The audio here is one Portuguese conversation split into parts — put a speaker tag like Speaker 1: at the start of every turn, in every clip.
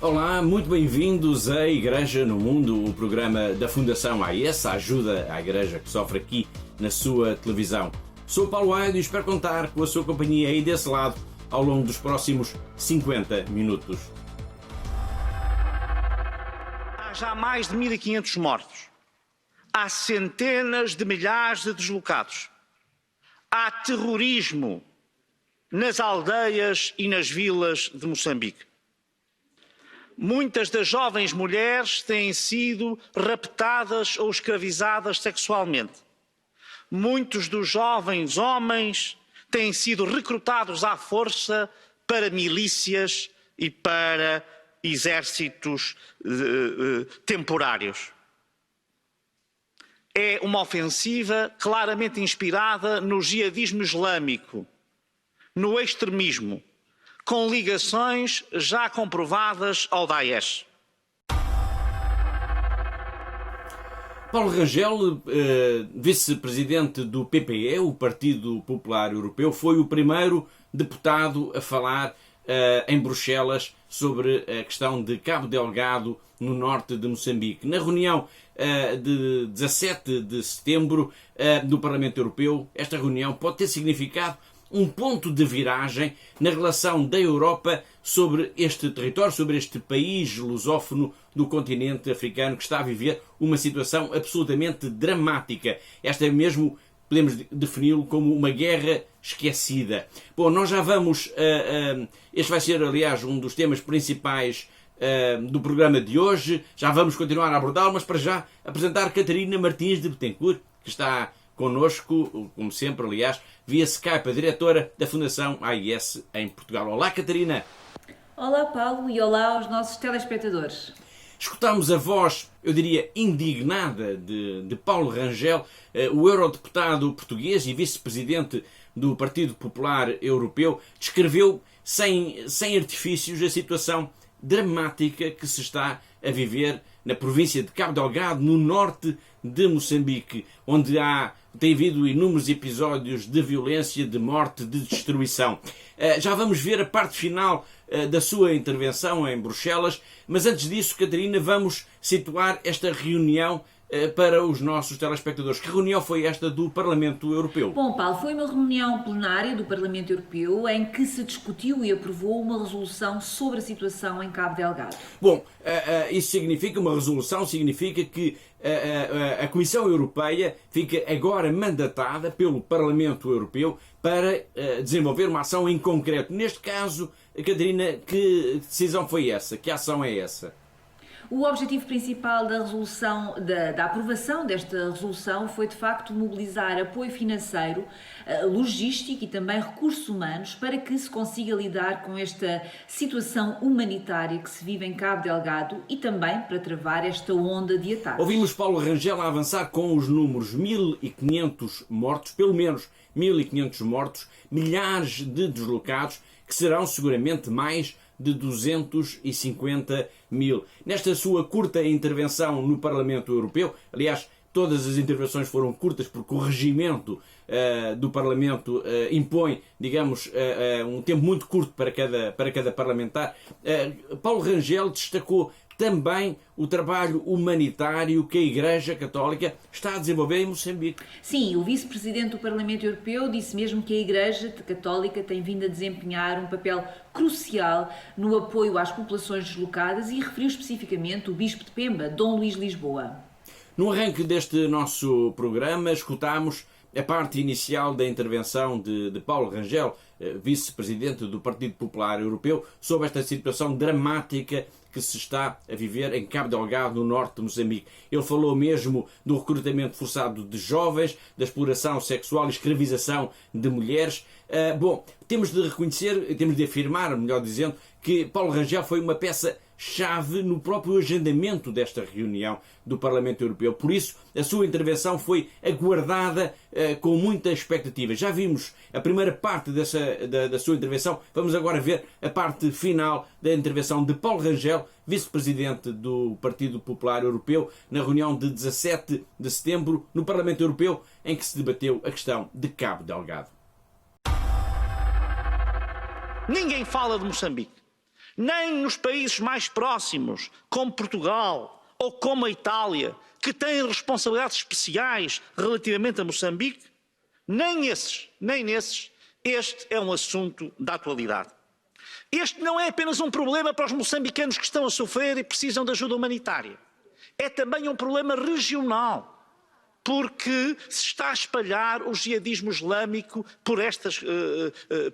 Speaker 1: Olá, muito bem-vindos à Igreja no Mundo, o programa da Fundação AES, a ajuda à Igreja que sofre aqui na sua televisão. Sou Paulo Aido e espero contar com a sua companhia aí desse lado ao longo dos próximos 50 minutos.
Speaker 2: Há já mais de 1.500 mortos. Há centenas de milhares de deslocados. Há terrorismo nas aldeias e nas vilas de Moçambique. Muitas das jovens mulheres têm sido raptadas ou escravizadas sexualmente. Muitos dos jovens homens têm sido recrutados à força para milícias e para exércitos temporários. É uma ofensiva claramente inspirada no jihadismo islâmico, no extremismo, com ligações já comprovadas ao Daesh.
Speaker 1: Paulo Rangel, vice-presidente do PPE, o Partido Popular Europeu, foi o primeiro deputado a falar em Bruxelas sobre a questão de Cabo Delgado, no norte de Moçambique. Na reunião de 17 de setembro do Parlamento Europeu, esta reunião pode ter significado um ponto de viragem na relação da Europa sobre este território, sobre este país lusófono do continente africano que está a viver uma situação absolutamente dramática. Esta é mesmo, podemos defini-lo como uma guerra esquecida. Bom, nós já vamos... este vai ser, aliás, um dos temas principais do programa de hoje. Já vamos continuar a abordá-lo, mas para já apresentar Catarina Martins de Betancourt, que está connosco, como sempre, aliás, via Skype, a diretora da Fundação AES em Portugal. Olá, Catarina.
Speaker 3: Olá, Paulo, e olá aos nossos telespectadores.
Speaker 1: Escutámos a voz, eu diria, indignada de Paulo Rangel, o eurodeputado português e vice-presidente do Partido Popular Europeu, descreveu sem artifícios a situação dramática que se está a viver na província de Cabo Delgado, no norte de Moçambique, onde tem havido inúmeros episódios de violência, de morte, de destruição. Já vamos ver a parte final da sua intervenção em Bruxelas, mas antes disso, Catarina, vamos situar esta reunião para os nossos telespectadores. Que reunião foi esta do Parlamento Europeu?
Speaker 3: Bom, Paulo, foi uma reunião plenária do Parlamento Europeu em que se discutiu e aprovou uma resolução sobre a situação em Cabo Delgado.
Speaker 1: Bom, isso significa, uma resolução significa que a Comissão Europeia fica agora mandatada pelo Parlamento Europeu para desenvolver uma ação em concreto. Neste caso, Catarina, que decisão foi essa? Que ação é essa?
Speaker 3: O objetivo principal da resolução, da aprovação desta resolução foi, de facto, mobilizar apoio financeiro, logístico e também recursos humanos para que se consiga lidar com esta situação humanitária que se vive em Cabo Delgado e também para travar esta onda de ataques.
Speaker 1: Ouvimos Paulo Rangel a avançar com os números 1.500 mortos, pelo menos 1.500 mortos, milhares de deslocados, que serão seguramente mais de 250 mil. Nesta sua curta intervenção no Parlamento Europeu, aliás, todas as intervenções foram curtas porque o regimento do Parlamento impõe, digamos, um tempo muito curto para cada parlamentar, Paulo Rangel destacou também o trabalho humanitário que a Igreja Católica está a desenvolver em Moçambique.
Speaker 3: Sim, o vice-presidente do Parlamento Europeu disse mesmo que a Igreja Católica tem vindo a desempenhar um papel crucial no apoio às populações deslocadas e referiu especificamente o Bispo de Pemba, Dom Luís Lisboa.
Speaker 1: No arranque deste nosso programa, escutámos a parte inicial da intervenção de Paulo Rangel, vice-presidente do Partido Popular Europeu, sobre esta situação dramática que se está a viver em Cabo Delgado, no norte de Moçambique. Ele falou mesmo do recrutamento forçado de jovens, da exploração sexual e escravização de mulheres. Bom, temos de reconhecer, temos de afirmar, melhor dizendo, que Paulo Rangel foi uma peça-chave no próprio agendamento desta reunião do Parlamento Europeu. Por isso, a sua intervenção foi aguardada com muita expectativa. Já vimos a primeira parte da sua intervenção, vamos agora ver a parte final da intervenção de Paulo Rangel, vice-presidente do Partido Popular Europeu, na reunião de 17 de setembro no Parlamento Europeu, em que se debateu a questão de Cabo Delgado.
Speaker 2: Ninguém fala de Moçambique. Nem nos países mais próximos, como Portugal ou como a Itália, que têm responsabilidades especiais relativamente a Moçambique, nem nesses, este é um assunto da atualidade. Este não é apenas um problema para os moçambicanos que estão a sofrer e precisam de ajuda humanitária. É também um problema regional, porque se está a espalhar o jihadismo islâmico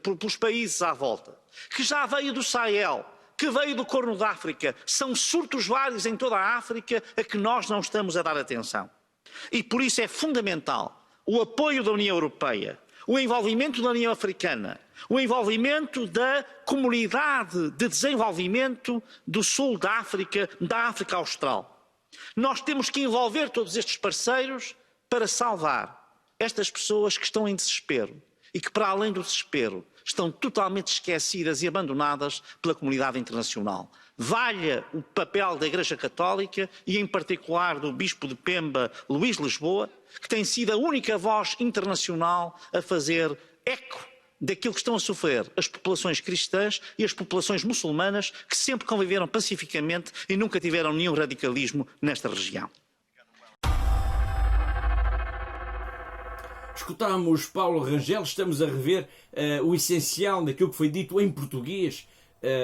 Speaker 2: pelos países à volta, que já veio do Sahel, que veio do Corno de África. São surtos vários em toda a África a que nós não estamos a dar atenção. E por isso é fundamental o apoio da União Europeia, o envolvimento da União Africana, o envolvimento da Comunidade de Desenvolvimento do Sul da África Austral. Nós temos que envolver todos estes parceiros para salvar estas pessoas que estão em desespero e que, para além do desespero, estão totalmente esquecidas e abandonadas pela comunidade internacional. Valha o papel da Igreja Católica e, em particular, do Bispo de Pemba, Luís Lisboa, que tem sido a única voz internacional a fazer eco daquilo que estão a sofrer as populações cristãs e as populações muçulmanas, que sempre conviveram pacificamente e nunca tiveram nenhum radicalismo nesta região.
Speaker 1: Escutámos Paulo Rangel, estamos a rever o essencial daquilo que foi dito em português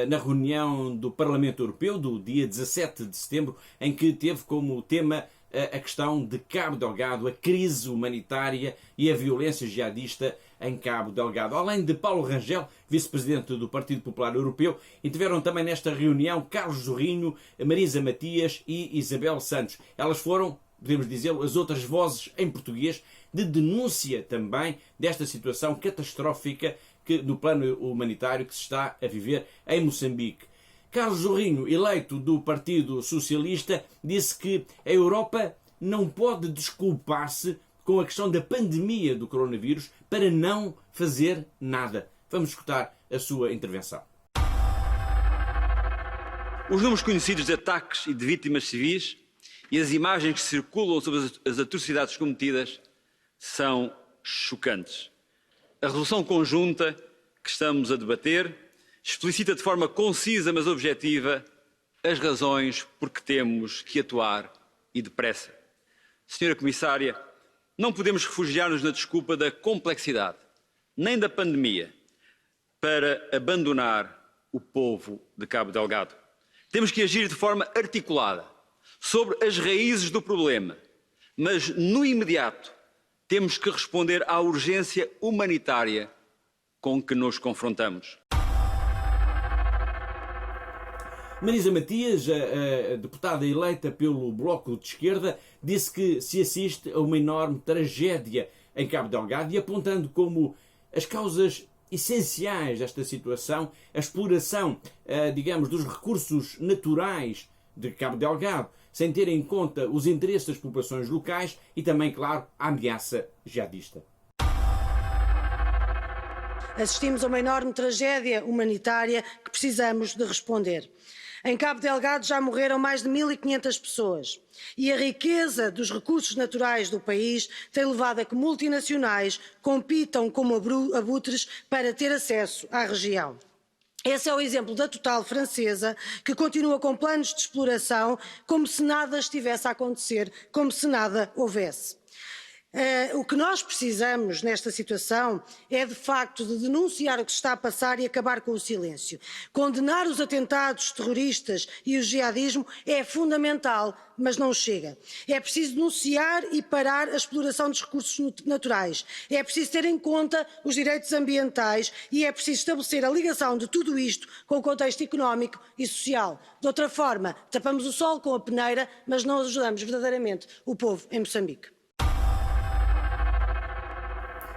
Speaker 1: na reunião do Parlamento Europeu do dia 17 de setembro, em que teve como tema a questão de Cabo Delgado, a crise humanitária e a violência jihadista em Cabo Delgado. Além de Paulo Rangel, vice-presidente do Partido Popular Europeu, intervieram também nesta reunião Carlos Zorrinho, Marisa Matias e Isabel Santos. Elas foram, podemos dizê-lo, as outras vozes em português de denúncia também desta situação catastrófica no plano humanitário que se está a viver em Moçambique. Carlos Zorrinho, eleito do Partido Socialista, disse que a Europa não pode desculpar-se com a questão da pandemia do coronavírus para não fazer nada. Vamos escutar a sua intervenção.
Speaker 4: Os números conhecidos de ataques e de vítimas civis e as imagens que circulam sobre as atrocidades cometidas são chocantes. A resolução conjunta que estamos a debater explicita de forma concisa, mas objetiva, as razões por que temos que atuar e depressa. Senhora Comissária, não podemos refugiar-nos na desculpa da complexidade, nem da pandemia, para abandonar o povo de Cabo Delgado. Temos que agir de forma articulada sobre as raízes do problema, mas no imediato temos que responder à urgência humanitária com que nos confrontamos.
Speaker 1: Marisa Matias, a deputada eleita pelo Bloco de Esquerda, disse que se assiste a uma enorme tragédia em Cabo Delgado e apontando como as causas essenciais desta situação a exploração, digamos, dos recursos naturais de Cabo Delgado, sem ter em conta os interesses das populações locais e também, claro, a ameaça jihadista.
Speaker 5: Assistimos a uma enorme tragédia humanitária que precisamos de responder. Em Cabo Delgado já morreram mais de 1.500 pessoas e a riqueza dos recursos naturais do país tem levado a que multinacionais compitam como abutres para ter acesso à região. Esse é o exemplo da Total francesa, que continua com planos de exploração como se nada estivesse a acontecer, como se nada houvesse. O que nós precisamos nesta situação é, de facto, de denunciar o que se está a passar e acabar com o silêncio. Condenar os atentados terroristas e o jihadismo é fundamental, mas não chega. É preciso denunciar e parar a exploração dos recursos naturais. É preciso ter em conta os direitos ambientais e é preciso estabelecer a ligação de tudo isto com o contexto económico e social. De outra forma, tapamos o sol com a peneira, mas não ajudamos verdadeiramente o povo em Moçambique.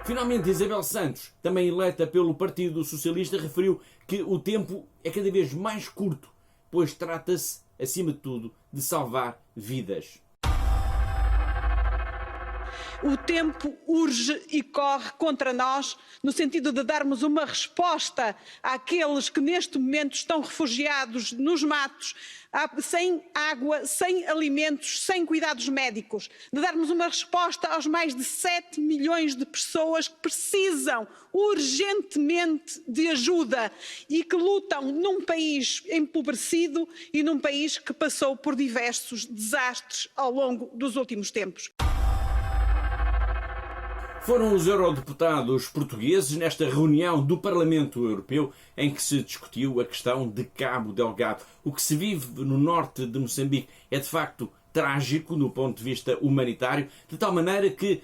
Speaker 1: Finalmente, Isabel Santos, também eleita pelo Partido Socialista, referiu que o tempo é cada vez mais curto, pois trata-se, acima de tudo, de salvar vidas.
Speaker 6: O tempo urge e corre contra nós, no sentido de darmos uma resposta àqueles que neste momento estão refugiados nos matos, sem água, sem alimentos, sem cuidados médicos, de darmos uma resposta aos mais de 7 milhões de pessoas que precisam urgentemente de ajuda e que lutam num país empobrecido e num país que passou por diversos desastres ao longo dos últimos tempos.
Speaker 1: Foram os eurodeputados portugueses nesta reunião do Parlamento Europeu em que se discutiu a questão de Cabo Delgado. O que se vive no norte de Moçambique é de facto trágico do ponto de vista humanitário, de tal maneira que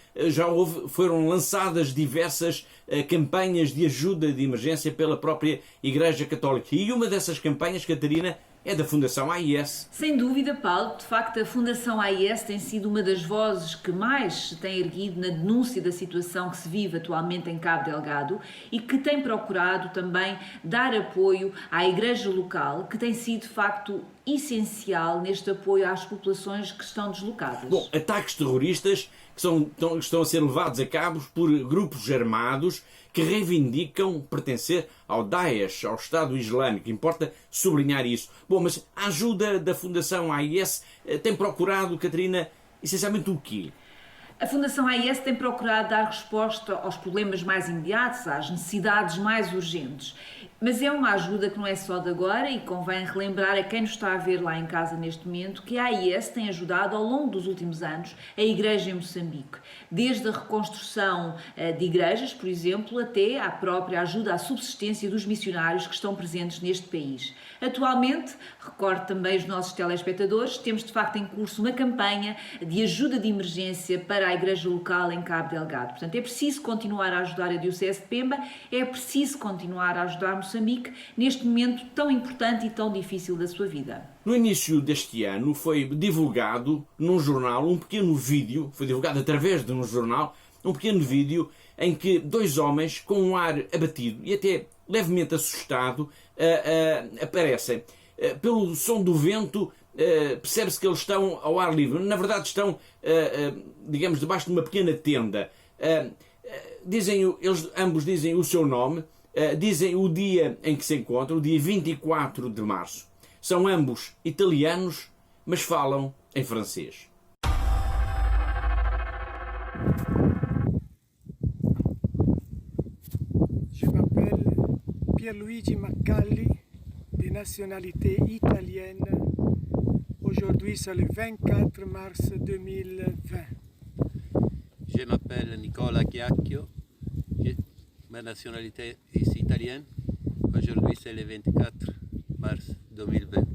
Speaker 1: foram lançadas diversas campanhas de ajuda de emergência pela própria Igreja Católica. E uma dessas campanhas, Catarina, é da Fundação AIS.
Speaker 3: Sem dúvida, Paulo. De facto, a Fundação AIS tem sido uma das vozes que mais se tem erguido na denúncia da situação que se vive atualmente em Cabo Delgado e que tem procurado também dar apoio à Igreja local, que tem sido, de facto, essencial neste apoio às populações que estão deslocadas.
Speaker 1: Bom, ataques terroristas que estão a ser levados a cabo por grupos armados que reivindicam pertencer ao Daesh, ao Estado Islâmico. Importa sublinhar isso. Bom, mas a ajuda da Fundação AIS tem procurado, Catarina, essencialmente o quê?
Speaker 3: A Fundação AIS tem procurado dar resposta aos problemas mais imediatos, às necessidades mais urgentes. Mas é uma ajuda que não é só de agora e convém relembrar a quem nos está a ver lá em casa neste momento que a AIS tem ajudado ao longo dos últimos anos a Igreja em Moçambique. Desde a reconstrução de igrejas, por exemplo, até à própria ajuda à subsistência dos missionários que estão presentes neste país. Atualmente, recordo também os nossos telespectadores, temos de facto em curso uma campanha de ajuda de emergência para a Igreja local em Cabo Delgado. Portanto, é preciso continuar a ajudar a Diocese de Pemba, é preciso continuar a ajudar Moçambique neste momento tão importante e tão difícil da sua vida.
Speaker 1: No início deste ano foi divulgado num jornal um pequeno vídeo, foi divulgado através de um jornal, um pequeno vídeo em que dois homens com um ar abatido e até levemente assustado aparecem. Pelo som do vento percebe-se que eles estão ao ar livre. Na verdade estão, digamos, debaixo de uma pequena tenda. Eles ambos dizem o seu nome, dizem o dia em que se encontram, o dia 24 de março. São ambos italianos, mas falam em francês.
Speaker 7: Je m'appelle Pierluigi Maccalli, de nationalité italienne. Aujourd'hui, c'est le 24 mars 2020.
Speaker 8: Je m'appelle Nicola Chiacchio, ma nationalité est italienne. Aujourd'hui, c'est le 24 mars 2020.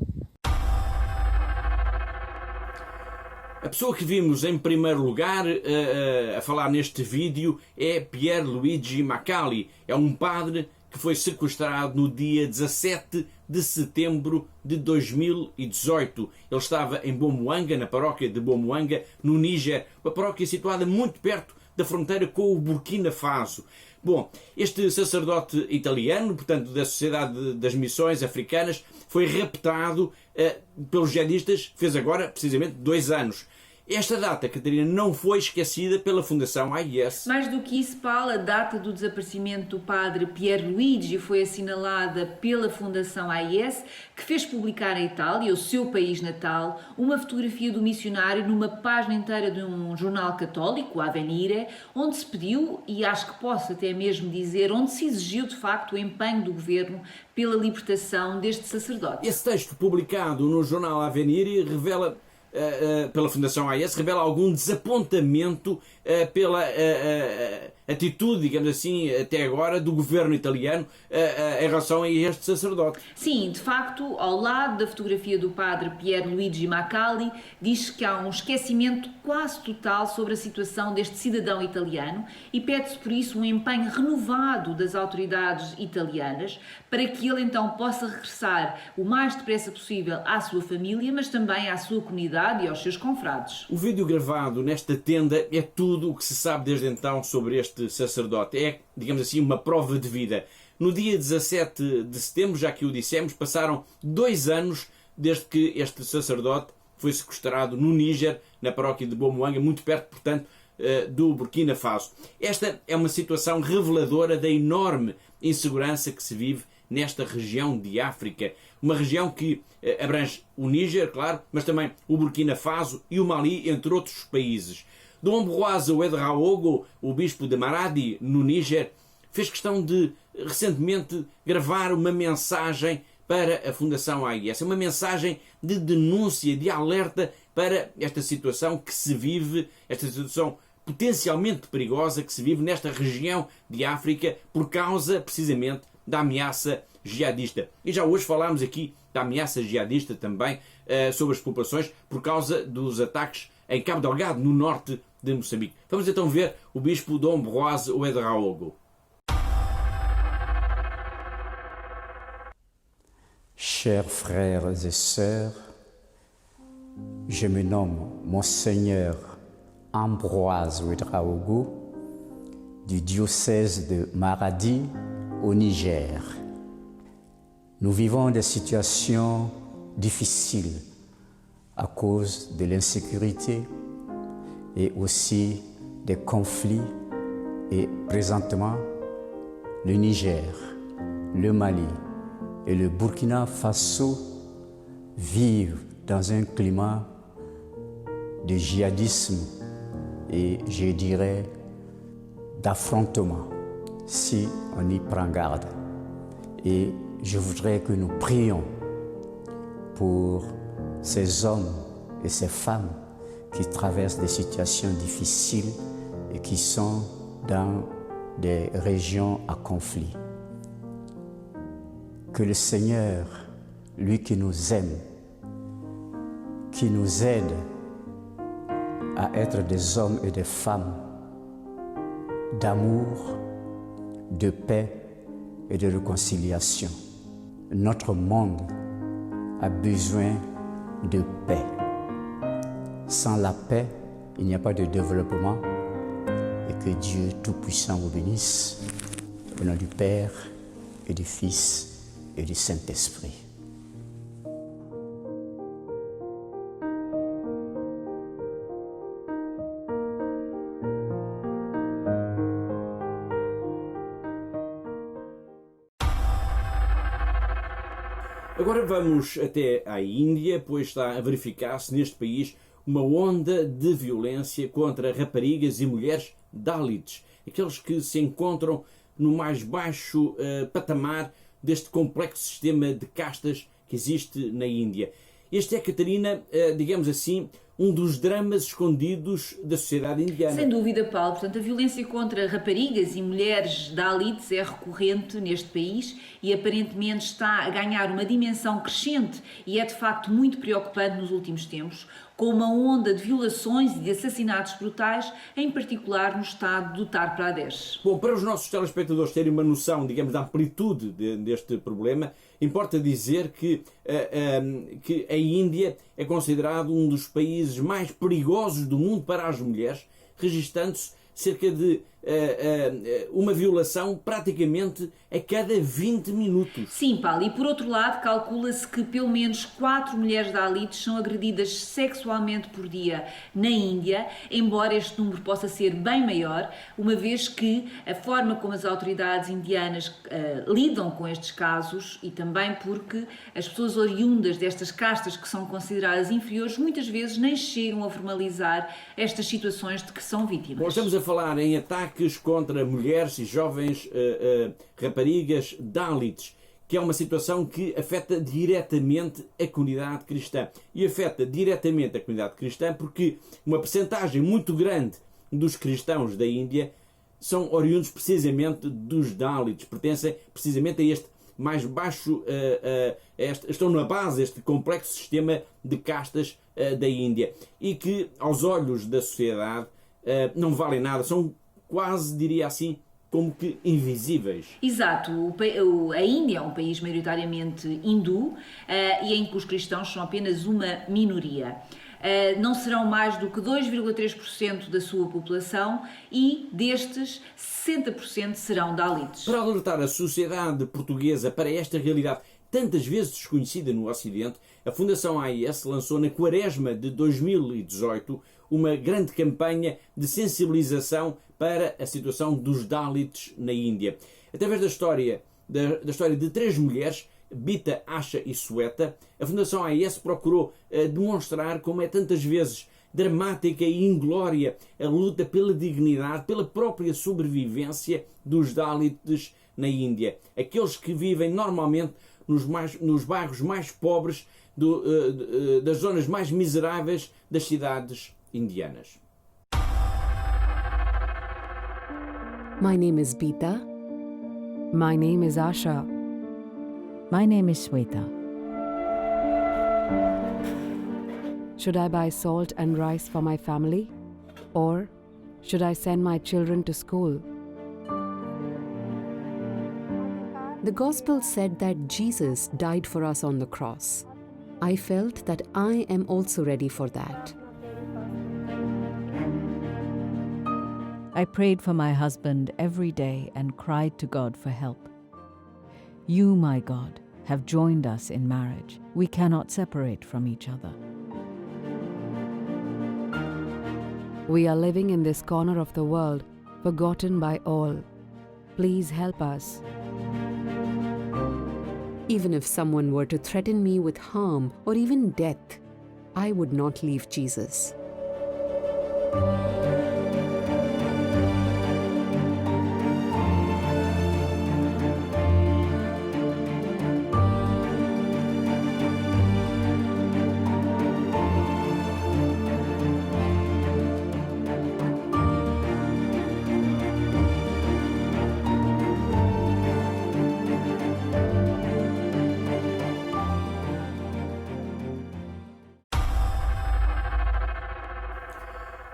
Speaker 1: A pessoa que vimos em primeiro lugar a falar neste vídeo é Pierluigi Maccalli. É um padre que foi sequestrado no dia 17 de setembro de 2018. Ele estava em Bomoanga, na paróquia de Bomoanga, no Níger, uma paróquia situada muito perto da fronteira com o Burkina Faso. Bom, este sacerdote italiano, portanto da Sociedade das Missões Africanas, foi raptado pelos jihadistas, fez agora precisamente 2 anos. Esta data, Catarina, não foi esquecida pela Fundação AIS.
Speaker 3: Mais do que isso, Paulo, a data do desaparecimento do padre Pierluigi foi assinalada pela Fundação AIS, que fez publicar em Itália, o seu país natal, uma fotografia do missionário numa página inteira de um jornal católico, Avvenire, onde se pediu, e acho que posso até mesmo dizer, onde se exigiu de facto o empenho do governo pela libertação deste sacerdote.
Speaker 1: Esse texto publicado no jornal Avvenire revela pela Fundação AIS, revela algum desapontamento pela atitude, digamos assim, até agora, do governo italiano em relação a este sacerdote.
Speaker 3: Sim, de facto, ao lado da fotografia do padre Pierluigi Maccalli, diz que há um esquecimento quase total sobre a situação deste cidadão italiano e pede-se por isso um empenho renovado das autoridades italianas para que ele então possa regressar o mais depressa possível à sua família, mas também à sua comunidade e aos seus confrades.
Speaker 1: O vídeo gravado nesta tenda é tudo o que se sabe desde então sobre este sacerdote. É, digamos assim, uma prova de vida. No dia 17 de setembro, já que o dissemos, passaram 2 anos desde que este sacerdote foi sequestrado no Níger, na paróquia de Bomoanga, muito perto, portanto, do Burkina Faso. Esta é uma situação reveladora da enorme insegurança que se vive nesta região de África. Uma região que abrange o Níger, claro, mas também o Burkina Faso e o Mali, entre outros países. Dom Ambroise Ouedraogo, o bispo de Maradi, no Níger, fez questão de, recentemente, gravar uma mensagem para a Fundação AIS. Uma mensagem de denúncia, de alerta para esta situação que se vive, esta situação potencialmente perigosa que se vive nesta região de África por causa, precisamente, da ameaça jihadista. E já hoje falámos aqui da ameaça jihadista também sobre as populações por causa dos ataques em Cabo Delgado, no norte de Moçambique. Vamos então ver o bispo Dom Ambroise Ouedraogo.
Speaker 9: Chers frères et sœurs, je me nomme Monseigneur Ambroise Ouedraogo du diocèse de Maradi au Niger. Nous vivons des situations difficiles à cause de l'insécurité et aussi des conflits. Et présentement, le Niger, le Mali et le Burkina Faso vivent dans un climat de djihadisme et, je dirais, d'affrontement, si on y prend garde. Et je voudrais que nous prions pour ces hommes et ces femmes qui traversent des situations difficiles et qui sont dans des régions à conflit. Que le Seigneur, lui qui nous aime, qui nous aide à être des hommes et des femmes d'amour, de paix et de réconciliation. Notre monde a besoin de paix. Sans la paix, il n'y a pas de développement. Et que Dieu Tout-Puissant vous bénisse, au nom du Père et du Fils et du Saint-Esprit.
Speaker 1: Agora vamos até à Índia, pois está a verificar-se neste país uma onda de violência contra raparigas e mulheres Dalits, aqueles que se encontram no mais baixo patamar deste complexo sistema de castas que existe na Índia. Este é, Catarina, digamos assim, um dos dramas escondidos da sociedade indiana.
Speaker 3: Sem dúvida, Paulo. Portanto, a violência contra raparigas e mulheres Dalits é recorrente neste país e aparentemente está a ganhar uma dimensão crescente e é de facto muito preocupante nos últimos tempos, com uma onda de violações e de assassinatos brutais, em particular no estado do Uttar Pradesh.
Speaker 1: Bom, para os nossos telespectadores terem uma noção, digamos, da amplitude deste problema, importa dizer que a Índia é considerado um dos países mais perigosos do mundo para as mulheres, registando-se cerca de uma violação praticamente a cada 20 minutos.
Speaker 3: Sim, Paulo, e por outro lado calcula-se que pelo menos 4 mulheres Dalits são agredidas sexualmente por dia na Índia, embora este número possa ser bem maior, uma vez que a forma como as autoridades indianas lidam com estes casos e também porque as pessoas oriundas destas castas que são consideradas inferiores muitas vezes nem chegam a formalizar estas situações de que são vítimas.
Speaker 1: Bom, estamos a falar em ataques contra mulheres e jovens raparigas Dalits, que é uma situação que afeta diretamente a comunidade cristã. E afeta diretamente a comunidade cristã porque uma percentagem muito grande dos cristãos da Índia são oriundos precisamente dos Dalits, pertencem precisamente a este mais baixo, estão na base deste complexo sistema de castas da Índia e que, aos olhos da sociedade, não valem nada, são quase, diria assim, como que invisíveis.
Speaker 3: Exato. A Índia é um país maioritariamente hindu e em que os cristãos são apenas uma minoria. Não serão mais do que 2,3% da sua população e destes 60% serão Dalits.
Speaker 1: Para alertar a sociedade portuguesa para esta realidade tantas vezes desconhecida no Ocidente, a Fundação AIS lançou na Quaresma de 2018 uma grande campanha de sensibilização para a situação dos Dalits na Índia. Através da história de 3 mulheres, Bita, Asha e Sweta, a Fundação AIS procurou demonstrar como é tantas vezes dramática e inglória a luta pela dignidade, pela própria sobrevivência dos Dalits na Índia. Aqueles que vivem normalmente nos bairros mais pobres das zonas mais miseráveis das cidades indianas.
Speaker 10: My name is Bita. My name is Asha. My name is Sweta. Should I buy salt and rice for my family? Or should I send my children to school? The Gospel said that Jesus died for us on the cross. I felt that I am also ready for that.
Speaker 11: I prayed for my husband every day and cried to God for help. You, my God, have joined us in marriage. We cannot separate from each other.
Speaker 10: We are living in this corner of the world, forgotten by all. Please help us. Even if someone were to threaten me with harm or even death, I would not leave Jesus.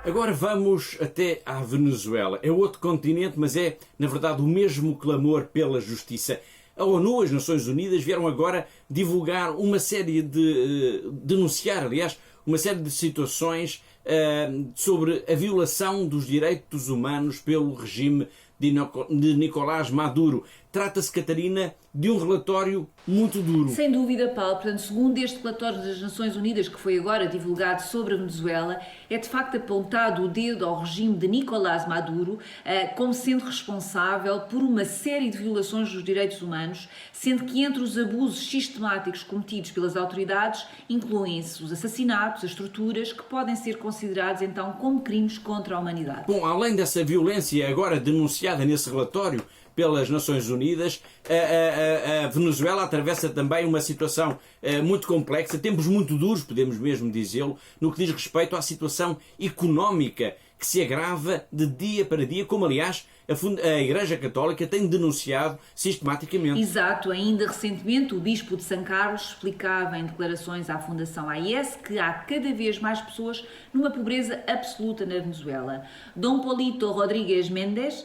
Speaker 1: Agora vamos até à Venezuela. É outro continente, mas é, na verdade, o mesmo clamor pela justiça. A ONU, as Nações Unidas, vieram agora divulgar uma série denunciar, aliás, uma série de situações sobre a violação dos direitos humanos pelo regime de Nicolás Maduro. Trata-se, Catarina, de um relatório muito duro.
Speaker 3: Sem dúvida, Paulo. Portanto, segundo este relatório das Nações Unidas, que foi agora divulgado sobre a Venezuela, é de facto apontado o dedo ao regime de Nicolás Maduro como sendo responsável por uma série de violações dos direitos humanos, sendo que entre os abusos sistemáticos cometidos pelas autoridades incluem-se os assassinatos, as torturas, que podem ser considerados então como crimes contra a humanidade.
Speaker 1: Bom, além dessa violência agora denunciada nesse relatório pelas Nações Unidas, a Venezuela atravessa também uma situação muito complexa, tempos muito duros, podemos mesmo dizê-lo, no que diz respeito à situação económica que se agrava de dia para dia, como aliás a Igreja Católica tem denunciado sistematicamente.
Speaker 3: Exato, ainda recentemente o Bispo de São Carlos explicava em declarações à Fundação AIS que há cada vez mais pessoas numa pobreza absoluta na Venezuela. Dom Polito Rodríguez Mendes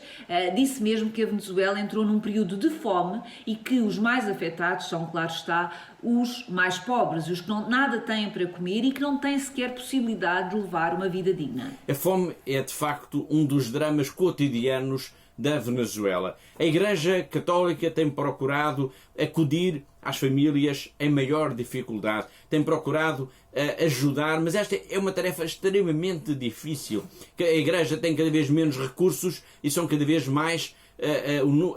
Speaker 3: disse mesmo que a Venezuela entrou num período de fome e que os mais afetados são, claro está, os mais pobres, os que nada têm para comer e que não têm sequer possibilidade de levar uma vida digna.
Speaker 1: A fome é de facto um dos dramas cotidianos da Venezuela. A Igreja Católica tem procurado acudir às famílias em maior dificuldade, tem procurado ajudar, mas esta é uma tarefa extremamente difícil. A Igreja tem cada vez menos recursos e são cada vez mais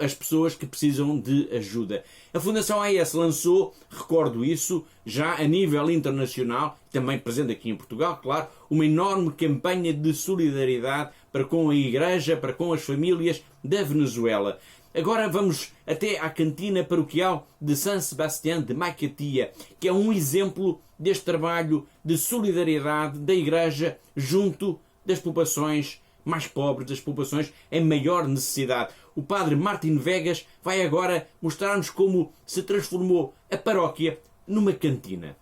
Speaker 1: as pessoas que precisam de ajuda. A Fundação AIS lançou, recordo isso, já a nível internacional, também presente aqui em Portugal, claro, uma enorme campanha de solidariedade para com a Igreja, para com as famílias da Venezuela. Agora vamos até à cantina paroquial de San Sebastián de Maiquetía, que é um exemplo deste trabalho de solidariedade da Igreja junto das populações mais pobres, das populações em maior necessidade. O padre Martin Vegas vai agora mostrar-nos como se transformou a paróquia numa cantina.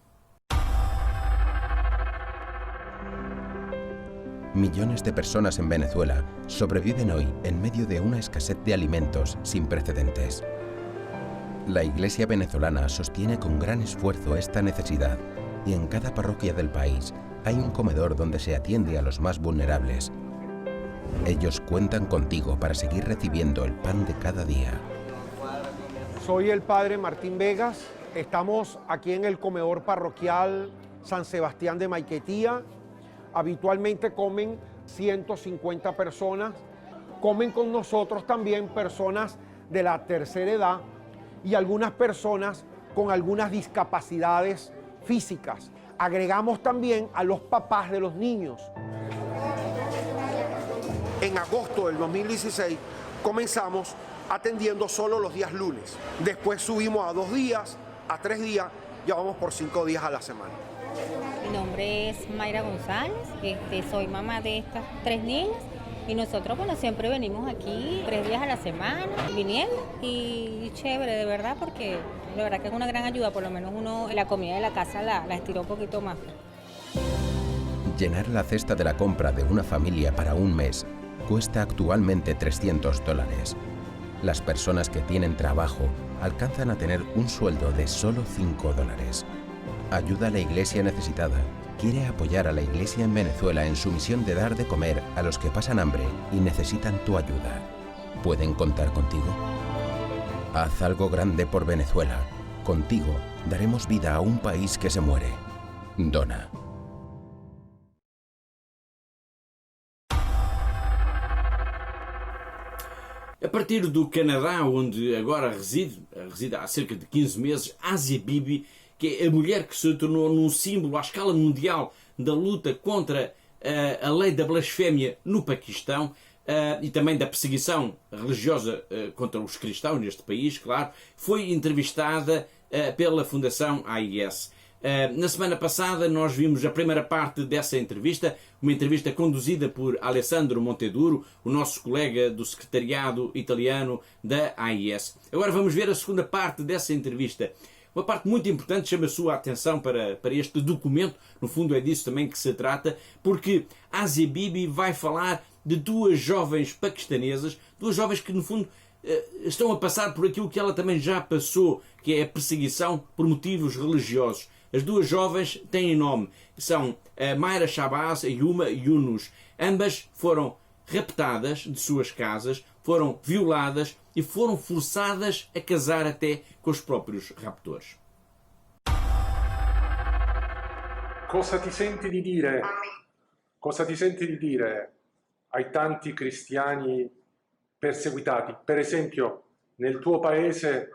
Speaker 12: Millones de personas en Venezuela sobreviven hoy en medio de una escasez de alimentos sin precedentes. La Iglesia venezolana sostiene con gran esfuerzo esta necesidad y en cada parroquia del país hay un comedor donde se atiende a los más vulnerables. Ellos cuentan contigo para seguir recibiendo el pan de cada día.
Speaker 13: Soy el padre Martín Vegas, Estamos aquí en el comedor parroquial San Sebastián de Maiquetía. Habitualmente comen 150 personas. Comen con nosotros también personas de la tercera edad y algunas personas con algunas discapacidades físicas. Agregamos también a los papás de los niños. En agosto del 2016 comenzamos atendiendo solo los días lunes. Después subimos a 2 días, a 3 días, ya vamos por 5 días a la semana.
Speaker 14: Mi nombre es Mayra González, soy mamá de estas 3 niñas y nosotros siempre venimos aquí 3 días a la semana viniendo y chévere de verdad porque de verdad que es una gran ayuda, por lo menos uno la comida de la casa la estiró un poquito más.
Speaker 12: Llenar la cesta de la compra de una familia para un mes cuesta actualmente $300. Las personas que tienen trabajo alcanzan a tener un sueldo de solo $5. Ayuda a la Iglesia necesitada. Quiere apoyar a la Iglesia en Venezuela en su misión de dar de comer a los que pasan hambre y necesitan tu ayuda. ¿Pueden contar contigo? Haz algo grande por Venezuela. Contigo daremos vida a un país que se muere. Dona.
Speaker 1: A partir do Canadá, onde agora reside há cerca de 15 meses, Asia Bibi, que é a mulher que se tornou num símbolo à escala mundial da luta contra a lei da blasfémia no Paquistão e também da perseguição religiosa contra os cristãos neste país, claro, foi entrevistada pela Fundação AIS. Na semana passada nós vimos a primeira parte dessa entrevista, uma entrevista conduzida por Alessandro Monteduro, o nosso colega do secretariado italiano da AIS. Agora vamos ver a segunda parte dessa entrevista. Uma parte muito importante, chama a sua atenção para este documento, no fundo é disso também que se trata, porque Asia Bibi vai falar de 2 jovens paquistanesas, 2 jovens que no fundo estão a passar por aquilo que ela também já passou, que é a perseguição por motivos religiosos. As 2 jovens têm nome, são a Mayra Shabazz e Yuma Yunus. Ambas foram raptadas de suas casas, foram violadas e foram forçadas a casar até com os próprios raptores.
Speaker 15: Cosa ti senti di dire? Cosa ti senti di dire ai tanti cristiani perseguitati? Per esempio, nel tuo paese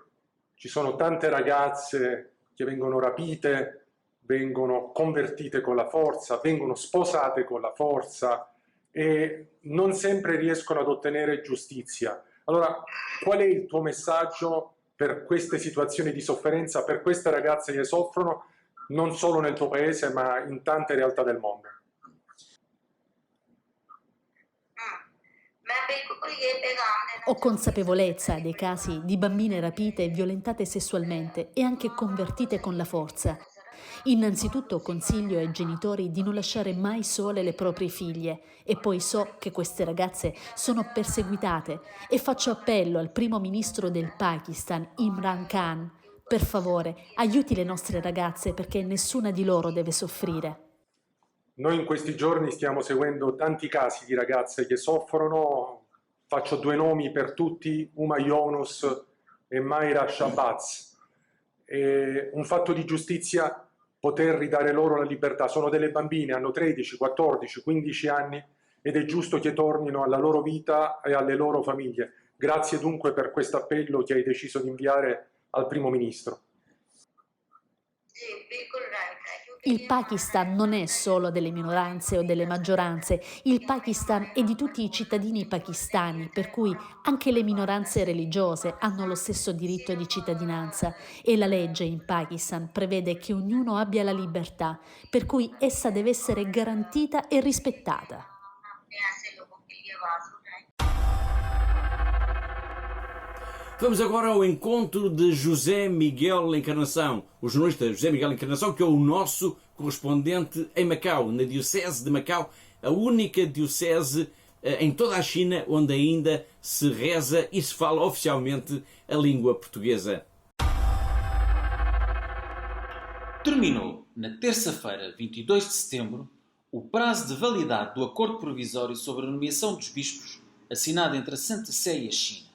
Speaker 15: ci sono tante ragazze che vengono rapite, vengono convertite con la forza, vengono sposate con la forza e non sempre riescono ad ottenere giustizia. Allora, qual è il tuo messaggio per queste situazioni di sofferenza, per queste ragazze che soffrono, non solo nel tuo paese, ma in tante realtà del mondo?
Speaker 16: Ho consapevolezza dei casi di bambine rapite e violentate sessualmente e anche convertite con la forza. Innanzitutto consiglio ai genitori di non lasciare mai sole le proprie figlie e poi so che queste ragazze sono perseguitate e faccio appello al primo ministro del Pakistan, Imran Khan. Per favore, aiuti le nostre ragazze perché nessuna di loro deve soffrire.
Speaker 15: Noi in questi giorni stiamo seguendo tanti casi di ragazze che soffrono, faccio 2 nomi per tutti, Uma Yunus e Mayra Shabazz. È un fatto di giustizia poter ridare loro la libertà, sono delle bambine, hanno 13, 14, 15 anni ed è giusto che tornino alla loro vita e alle loro famiglie. Grazie dunque per questo appello che hai deciso di inviare al primo ministro.
Speaker 16: Il Pakistan non è solo delle minoranze o delle maggioranze, il Pakistan è di tutti i cittadini pakistani, per cui anche le minoranze religiose hanno lo stesso diritto di cittadinanza e la legge in Pakistan prevede che ognuno abbia la libertà, per cui essa deve essere garantita e rispettata.
Speaker 1: Vamos agora ao encontro de José Miguel Encarnação, o jornalista José Miguel Encarnação, que é o nosso correspondente em Macau, na Diocese de Macau, a única diocese em toda a China onde ainda se reza e se fala oficialmente a língua portuguesa.
Speaker 17: Terminou, na terça-feira, 22 de setembro, o prazo de validade do Acordo Provisório sobre a nomeação dos bispos, assinado entre a Santa Sé e a China.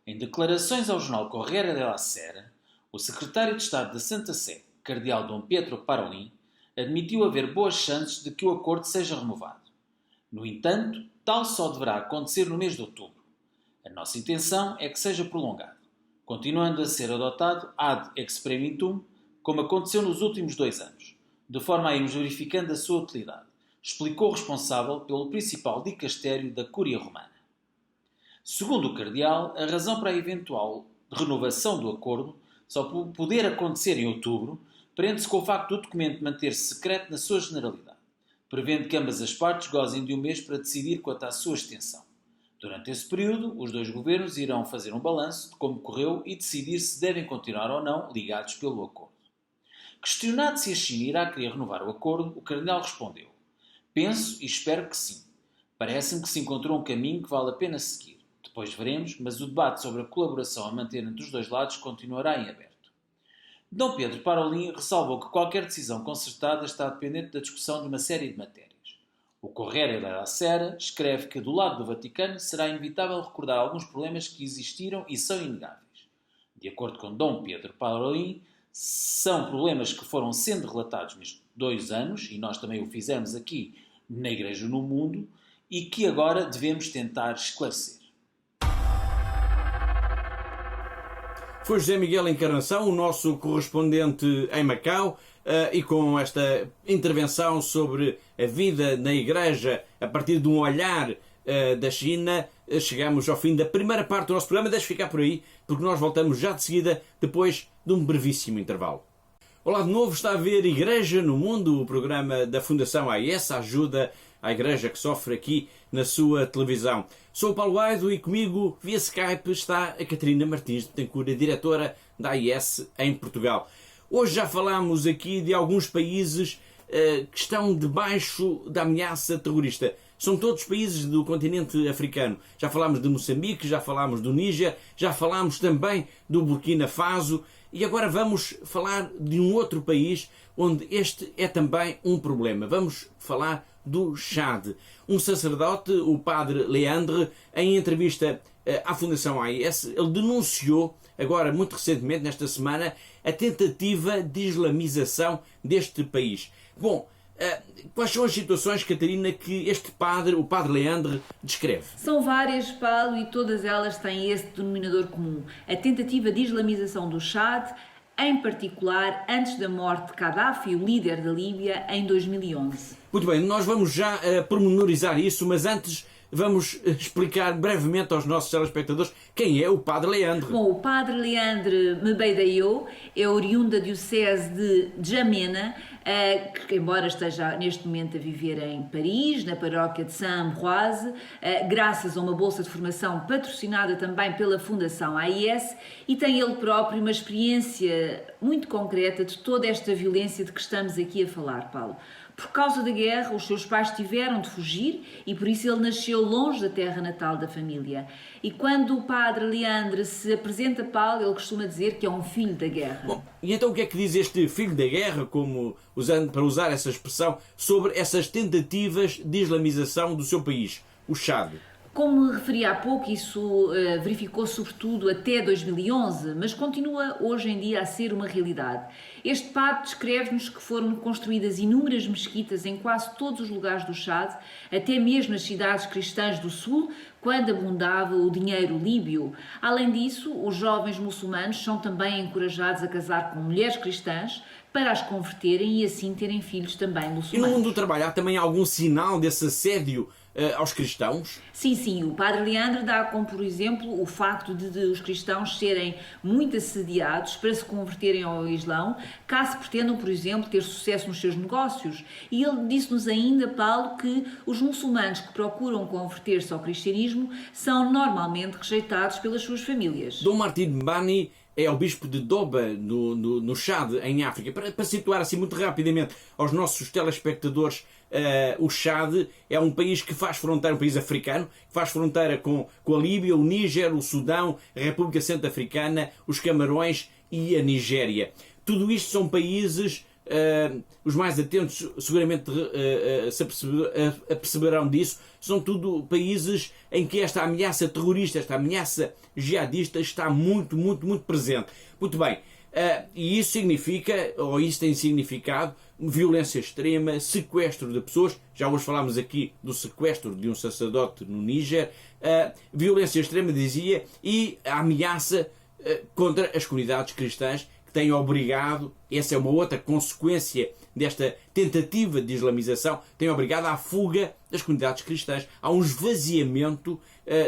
Speaker 17: Em declarações ao jornal Corriere della Sera, O secretário de Estado da Santa Sé, cardeal Dom Pietro Parolin, admitiu haver boas chances de que o acordo seja renovado. No entanto, tal só deverá acontecer no mês de outubro. A nossa intenção é que seja prolongado, continuando a ser adotado ad experimentum, como aconteceu nos últimos 2 anos, de forma a irmos verificando a sua utilidade, explicou o responsável pelo principal dicastério da Cúria Romana. Segundo o cardeal, a razão para a eventual renovação do acordo só poder acontecer em outubro prende-se com o facto do documento manter-se secreto na sua generalidade, prevendo que ambas as partes gozem de um mês para decidir quanto à sua extensão. Durante esse período, os 2 governos irão fazer um balanço de como correu e decidir se devem continuar ou não ligados pelo acordo. Questionado se a China irá querer renovar o acordo, o cardeal respondeu: "Penso e espero que sim. Parece-me que se encontrou um caminho que vale a pena seguir. Depois veremos, mas o debate sobre a colaboração a manter entre os 2 lados continuará em aberto." Dom Pedro Parolin ressalvou que qualquer decisão concertada está dependente da discussão de uma série de matérias. O Corriere della Sera escreve que, do lado do Vaticano, será inevitável recordar alguns problemas que existiram e são inegáveis. De acordo com Dom Pedro Parolin, são problemas que foram sendo relatados nestes 2 anos, e nós também o fizemos aqui na Igreja no Mundo, e que agora devemos tentar esclarecer.
Speaker 1: Foi José Miguel Encarnação, o nosso correspondente em Macau, e com esta intervenção sobre a vida na Igreja a partir de um olhar da China, chegamos ao fim da primeira parte do nosso programa. Deixe ficar por aí, porque nós voltamos já de seguida, depois de um brevíssimo intervalo. Olá de novo, está a ver Igreja no Mundo, o programa da Fundação AIS, ajuda à Igreja que sofre aqui na sua televisão. Sou o Paulo Aido e comigo, via Skype, está a Catarina Martins de Betancourt, diretora da AIS em Portugal. Hoje já falámos aqui de alguns países que estão debaixo da ameaça terrorista. São todos países do continente africano. Já falámos de Moçambique, já falámos do Níger, já falámos também do Burkina Faso e agora vamos falar de um outro país onde este é também um problema. Vamos falar do Chad. Um sacerdote, o padre Leandre, em entrevista à Fundação AIS, ele denunciou, agora muito recentemente, nesta semana, a tentativa de islamização deste país. Bom, quais são as situações, Catarina, que este padre, o padre Leandre, descreve?
Speaker 3: São várias, Paulo, e todas elas têm esse denominador comum. A tentativa de islamização do Chad, em particular antes da morte de Gaddafi, o líder da Líbia, em 2011.
Speaker 1: Muito bem, nós vamos já pormenorizar isso, mas antes vamos explicar brevemente aos nossos telespectadores quem é o padre Leandre.
Speaker 3: Bom, o padre Leandre Mbeidayo é oriundo da diocese de Djamena, que embora esteja neste momento a viver em Paris, na paróquia de Saint-Ambroise, graças a uma bolsa de formação patrocinada também pela Fundação AIS, e tem ele próprio uma experiência muito concreta de toda esta violência de que estamos aqui a falar, Paulo. Por causa da guerra, os seus pais tiveram de fugir e por isso ele nasceu longe da terra natal da família. E quando o padre Leandre se apresenta a Paulo, ele costuma dizer que é um filho da guerra.
Speaker 1: Bom, e então o que é que diz este filho da guerra, para usar essa expressão, sobre essas tentativas de islamização do seu país, o Chad?
Speaker 3: Como referi há pouco, isso verificou-se sobretudo até 2011, mas continua hoje em dia a ser uma realidade. Este padre descreve-nos que foram construídas inúmeras mesquitas em quase todos os lugares do Chad, até mesmo nas cidades cristãs do sul, quando abundava o dinheiro líbio. Além disso, os jovens muçulmanos são também encorajados a casar com mulheres cristãs para as converterem e assim terem filhos também muçulmanos.
Speaker 1: E no mundo do trabalho há também algum sinal desse assédio aos cristãos?
Speaker 3: Sim. O padre Leandre dá como, por exemplo, o facto de os cristãos serem muito assediados para se converterem ao Islão, caso pretendam, por exemplo, ter sucesso nos seus negócios. E ele disse-nos ainda, Paulo, que os muçulmanos que procuram converter-se ao cristianismo são normalmente rejeitados pelas suas famílias.
Speaker 1: Dom Martin Bani é o bispo de Doba, no Chad, em África. Para situar assim muito rapidamente aos nossos telespectadores, o Chad é um país que faz fronteira, um país africano, que faz fronteira com a Líbia, o Níger, o Sudão, a República Centro-Africana, os Camarões e a Nigéria. Tudo isto são países, os mais atentos seguramente aperceberão disso, são tudo países em que esta ameaça terrorista, esta ameaça jihadista está muito presente. Muito bem, E isso significa, ou isso tem significado, violência extrema, sequestro de pessoas. Já hoje falámos aqui do sequestro de um sacerdote no Níger. Violência extrema, dizia, e a ameaça contra as comunidades cristãs, que têm obrigado, essa é uma outra consequência desta tentativa de islamização, tem obrigado à fuga das comunidades cristãs. Há um esvaziamento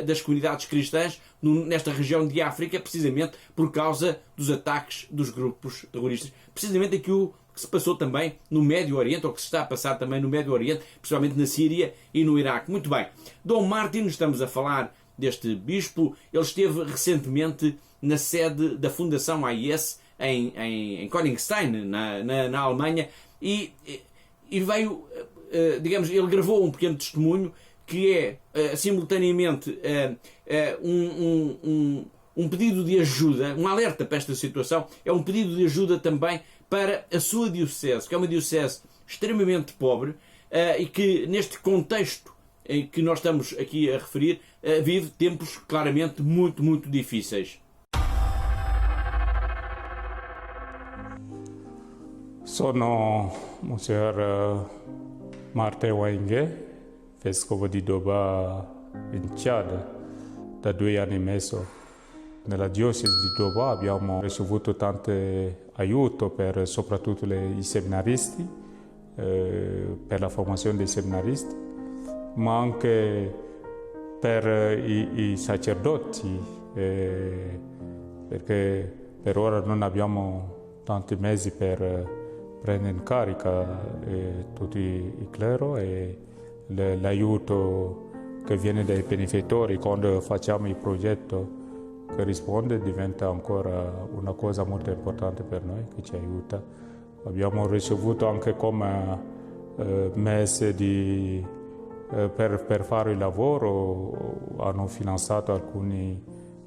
Speaker 1: das comunidades cristãs nesta região de África, precisamente por causa dos ataques dos grupos terroristas. Precisamente aquilo que se passou também no Médio Oriente, ou que se está a passar também no Médio Oriente, principalmente na Síria e no Iraque. Muito bem. Dom Martin, estamos a falar deste bispo, ele esteve recentemente na sede da Fundação AIS em Königstein, na Alemanha, e veio, digamos, ele gravou um pequeno testemunho que é simultaneamente um pedido de ajuda, um alerta para esta situação, é um pedido de ajuda também para a sua diocese, que é uma diocese extremamente pobre e que, neste contexto em que nós estamos aqui a referir, vive tempos claramente muito, muito difíceis.
Speaker 18: Sono Monsignor Martin Wainge, vescovo di Doba in Chad, da 2 anni e mezzo. Nella diocesi di Doba abbiamo ricevuto tanto aiuto per soprattutto i seminaristi, per la formazione dei seminaristi, ma anche per i sacerdoti, perché per ora non abbiamo tanti mezzi per prendere in carica tutti i clero e l'aiuto che viene dai benefattori quando facciamo il progetto che risponde diventa ancora una cosa molto importante per noi, che ci aiuta. Abbiamo ricevuto anche come mezzi per fare il lavoro, hanno finanziato alcune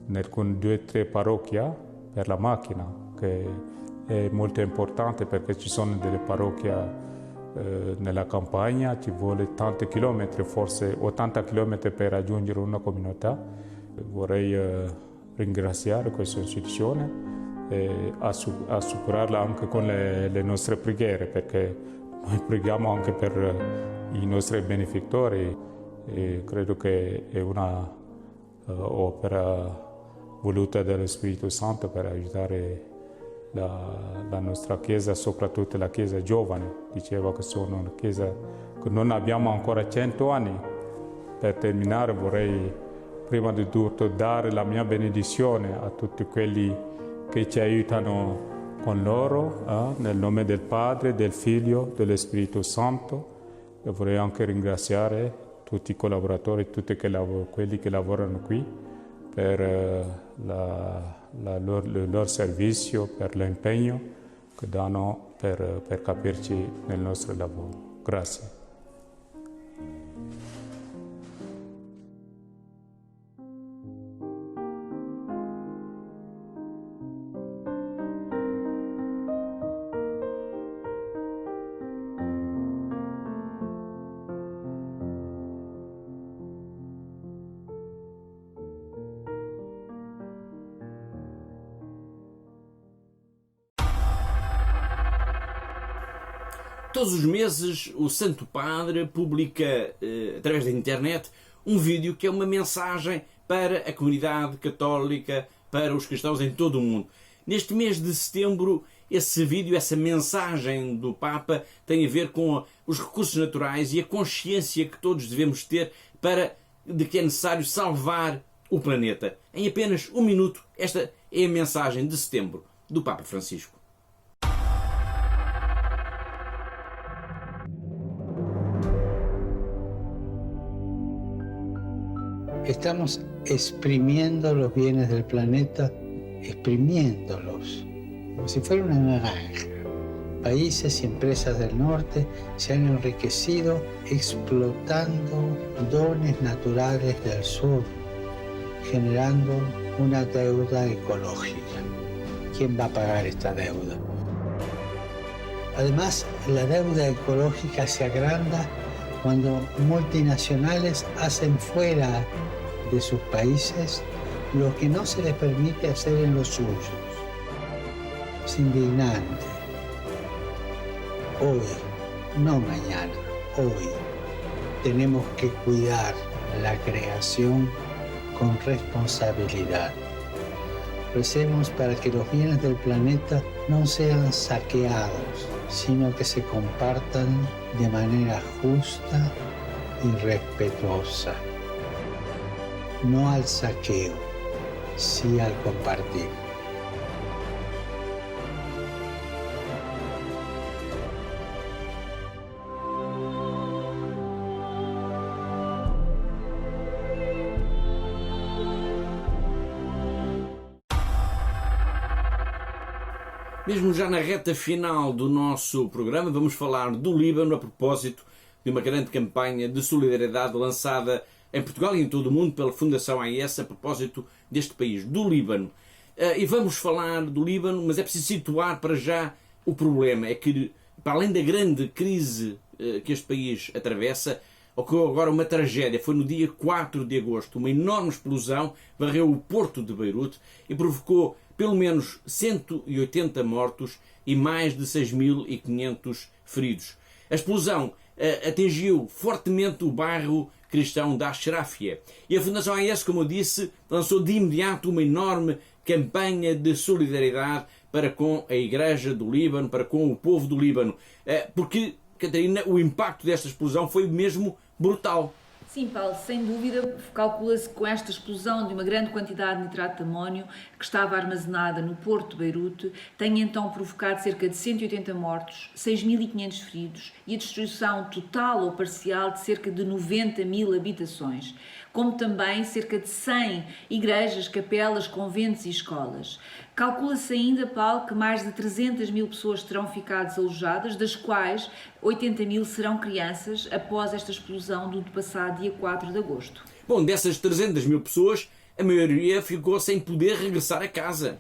Speaker 18: 2 o 3 parrocchie per la macchina, che è molto importante perché ci sono delle parrocchie nella campagna, ci vuole tanti chilometri, forse 80 chilometri per raggiungere una comunità. Vorrei ringraziare questa istituzione e assicurarla anche con le nostre preghiere, perché noi preghiamo anche per i nostri benefattori e credo che è una opera voluta dallo Spirito Santo per aiutare la nostra Chiesa, soprattutto la Chiesa giovane. Diceva che sono una Chiesa che non abbiamo ancora 100 anni. Per terminare vorrei prima di tutto dare la mia benedizione a tutti quelli che ci aiutano con loro, nel nome del Padre, del Figlio, dello Spirito Santo. E vorrei anche ringraziare tutti i collaboratori, tutti quelli che lavorano qui per il loro servizio, per l'impegno che danno per capirci nel nostro lavoro. Grazie.
Speaker 1: Todos os meses o Santo Padre publica, através da internet, um vídeo que é uma mensagem para a comunidade católica, para os cristãos em todo o mundo. Neste mês de setembro, esse vídeo, essa mensagem do Papa, tem a ver com os recursos naturais e a consciência que todos devemos ter de que é necessário salvar o planeta. Em apenas 1 minuto, esta é a mensagem de setembro do Papa Francisco.
Speaker 19: Estamos exprimiendo los bienes del planeta, exprimiéndolos, como si fuera una naranja. Países y empresas del norte se han enriquecido explotando dones naturales del sur, generando una deuda ecológica. ¿Quién va a pagar esta deuda? Además, la deuda ecológica se agranda cuando multinacionales hacen fuera de sus países lo que no se les permite hacer en los suyos. Es indignante. Hoy, no mañana, hoy, tenemos que cuidar la creación con responsabilidad. Recemos para que los bienes del planeta no sean saqueados, sino que se compartan de manera justa y respetuosa. No al saqueo, sí al compartir.
Speaker 1: Mesmo já na reta final do nosso programa, vamos falar do Líbano a propósito de uma grande campanha de solidariedade lançada em Portugal e em todo o mundo pela Fundação AIS a propósito deste país, do Líbano. E vamos falar do Líbano, mas é preciso situar para já o problema. É que, para além da grande crise que este país atravessa, ocorreu agora uma tragédia. Foi no dia 4 de agosto. Uma enorme explosão varreu o porto de Beirute e provocou pelo menos 180 mortos e mais de 6.500 feridos. A explosão atingiu fortemente o bairro cristão da Ashrafia. E a Fundação AIS, como eu disse, lançou de imediato uma enorme campanha de solidariedade para com a Igreja do Líbano, para com o povo do Líbano. Porque, Catarina, o impacto desta explosão foi mesmo brutal.
Speaker 3: Sim, Paulo, sem dúvida, calcula-se que com esta explosão de uma grande quantidade de nitrato de amónio que estava armazenada no porto de Beirute, tem então provocado cerca de 180 mortos, 6.500 feridos e a destruição total ou parcial de cerca de 90.000 habitações, como também cerca de 100 igrejas, capelas, conventos e escolas. Calcula-se ainda, Paulo, que mais de 300.000 pessoas terão ficado desalojadas, das quais 80.000 serão crianças após esta explosão do passado dia 4 de agosto.
Speaker 1: Bom, dessas 300.000 pessoas, a maioria ficou sem poder regressar a casa.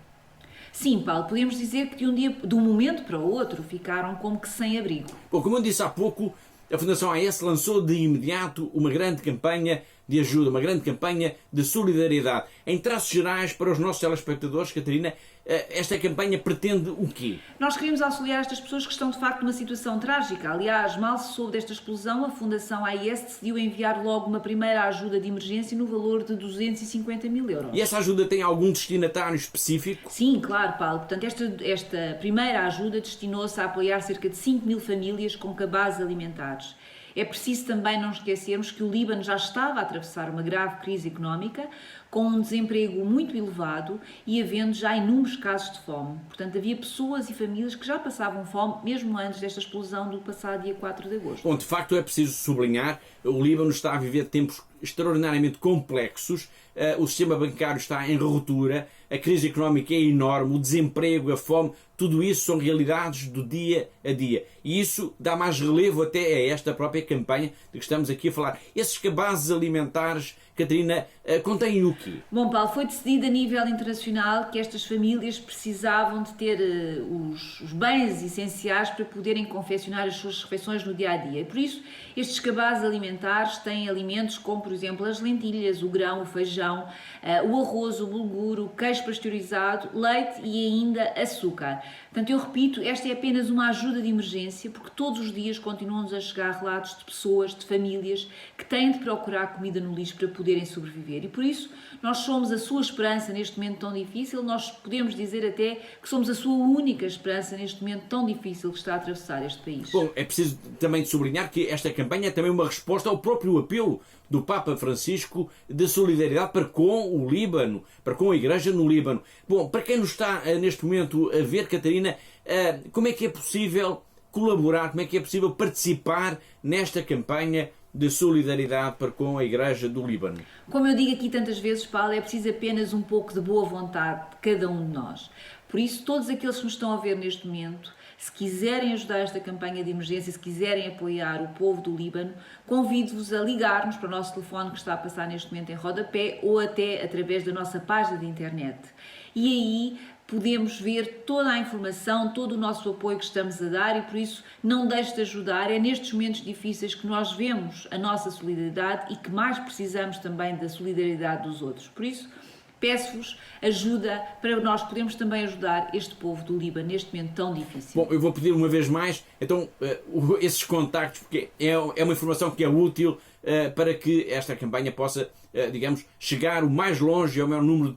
Speaker 3: Sim, Paulo, podemos dizer que de um momento para o outro ficaram como que sem abrigo.
Speaker 1: Bom, como eu disse há pouco, a Fundação AIS lançou de imediato uma grande campanha de ajuda, uma grande campanha de solidariedade. Em traços gerais, para os nossos telespectadores, Catarina, esta campanha pretende o quê?
Speaker 3: Nós queremos auxiliar estas pessoas que estão de facto numa situação trágica. Aliás, mal se soube desta explosão, a Fundação AIS decidiu enviar logo uma primeira ajuda de emergência no valor de 250.000 euros.
Speaker 1: E essa ajuda tem algum destinatário específico?
Speaker 3: Sim, claro, Paulo. Portanto, esta primeira ajuda destinou-se a apoiar cerca de 5.000 famílias com cabazes alimentares. É preciso também não esquecermos que o Líbano já estava a atravessar uma grave crise económica, com um desemprego muito elevado e havendo já inúmeros casos de fome. Portanto, havia pessoas e famílias que já passavam fome mesmo antes desta explosão do passado dia 4 de agosto.
Speaker 1: Bom, de facto é preciso sublinhar, o Líbano está a viver tempos extraordinariamente complexos, o sistema bancário está em ruptura, a crise económica é enorme, o desemprego, a fome, tudo isso são realidades do dia a dia. E isso dá mais relevo até a esta própria campanha de que estamos aqui a falar. Esses cabazes alimentares, Catarina, contêm o quê?
Speaker 3: Bom, Paulo, foi decidido a nível internacional que estas famílias precisavam de ter os bens essenciais para poderem confeccionar as suas refeições no dia-a-dia. E por isso, estes cabazes alimentares têm alimentos como, por exemplo, as lentilhas, o grão, o feijão, o arroz, o bulgur, o queijo pasteurizado, leite e ainda açúcar. Portanto, eu repito, esta é apenas uma ajuda de emergência, porque todos os dias continuam-nos a chegar relatos de pessoas, de famílias, que têm de procurar comida no lixo para poderem sobreviver. E por isso, nós somos a sua esperança neste momento tão difícil, nós podemos dizer até que somos a sua única esperança neste momento tão difícil que está a atravessar este país.
Speaker 1: Bom, é preciso também sublinhar que esta campanha é também uma resposta ao próprio apelo do Papa Francisco de solidariedade para com o Líbano, para com a Igreja no Líbano. Bom, para quem nos está neste momento a ver, Catarina, como é que é possível colaborar, como é que é possível participar nesta campanha de solidariedade para com a Igreja do Líbano?
Speaker 3: Como eu digo aqui tantas vezes, Paulo, é preciso apenas um pouco de boa vontade de cada um de nós. Por isso, todos aqueles que nos estão a ver neste momento, se quiserem ajudar esta campanha de emergência, se quiserem apoiar o povo do Líbano, convido-vos a ligar-nos para o nosso telefone que está a passar neste momento em rodapé ou até através da nossa página de internet. E aí podemos ver toda a informação, todo o nosso apoio que estamos a dar e por isso não deixe de ajudar. É nestes momentos difíceis que nós vemos a nossa solidariedade e que mais precisamos também da solidariedade dos outros. Por isso, Peço-vos ajuda para nós podermos também ajudar este povo do Líbano neste momento tão difícil.
Speaker 1: Bom, eu vou pedir uma vez mais, então, esses contactos, porque é uma informação que é útil para que esta campanha possa, digamos, chegar o mais longe ao maior número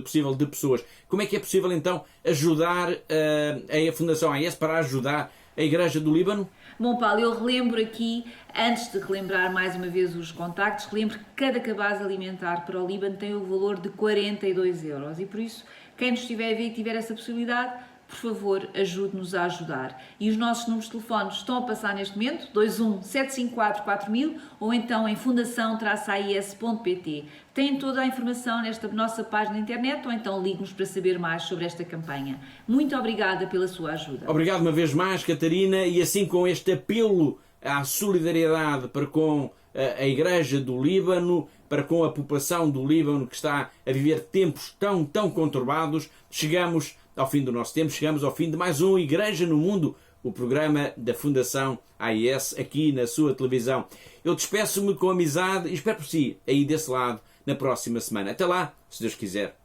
Speaker 1: possível de pessoas. Como é que é possível, então, ajudar a Fundação AIS para ajudar a Igreja do Líbano?
Speaker 3: Bom, Paulo, eu relembro aqui, antes de relembrar mais uma vez os contactos, relembro que cada cabaz alimentar para o Líbano tem o valor de 42 euros e por isso, quem nos estiver a ver e tiver essa possibilidade, por favor, ajude-nos a ajudar. E os nossos números de telefone estão a passar neste momento, 21 754 4000 ou então em fundação-ais.pt. Tem toda a informação nesta nossa página na internet ou então ligue-nos para saber mais sobre esta campanha. Muito obrigada pela sua ajuda.
Speaker 1: Obrigado uma vez mais, Catarina, e assim com este apelo à solidariedade para com a Igreja do Líbano, para com a população do Líbano que está a viver tempos tão conturbados, chegamos ao fim do nosso tempo, chegamos ao fim de mais um Igreja no Mundo, o programa da Fundação AIS aqui na sua televisão. Eu despeço-me com amizade e espero por si aí desse lado na próxima semana. Até lá, se Deus quiser.